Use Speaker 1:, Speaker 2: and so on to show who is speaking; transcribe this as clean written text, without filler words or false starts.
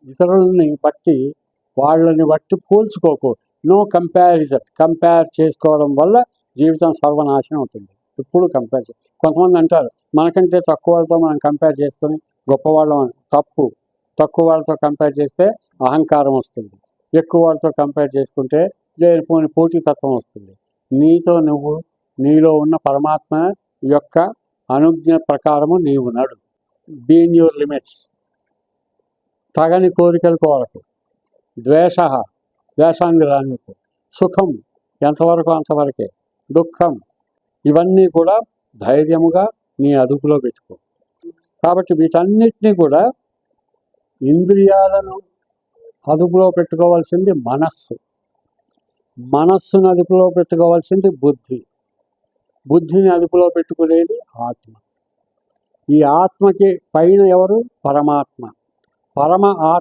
Speaker 1: ఇతరులని బట్టి వాళ్ళని బట్టి పోల్చుకోకు. No comparison. కంపేర్ చేసుకోవడం వల్ల జీవితం సర్వనాశనం అవుతుంది. ఎప్పుడు కంపేర్ కొంతమంది అంటారు మనకంటే తక్కువ వాళ్ళతో మనం కంపేర్ చేసుకొని గొప్పవాళ్ళం అని. తప్పు. తక్కువ వాళ్ళతో కంపేర్ చేస్తే అహంకారం వస్తుంది. ఎక్కువ వాళ్ళతో కంపేర్ చేసుకుంటే లేనిపోని పోటీతత్వం వస్తుంది. నీతో నువ్వు, నీలో ఉన్న పరమాత్మ యొక్క అనుజ్ఞ ప్రకారము నీవు నడు. Be in your limits. తగని కోరికలు కోరకు. ద్వేషాన్ని రానివ్వకు. సుఖం ఎంతవరకు అంతవరకే. దుఃఖం ఇవన్నీ కూడా ధైర్యముగా నీ అదుపులో పెట్టుకో. కాబట్టి వీటన్నిటినీ కూడా ఇంద్రియాలను అదుపులో పెట్టుకోవాల్సింది మనస్సు. మనస్సును అదుపులో పెట్టుకోవాల్సింది బుద్ధి. బుద్ధిని అదుపులో పెట్టుకునేది ఆత్మ. ఈ ఆత్మకి పైన ఎవరు? పరమాత్మ. పరమ ఆత్మ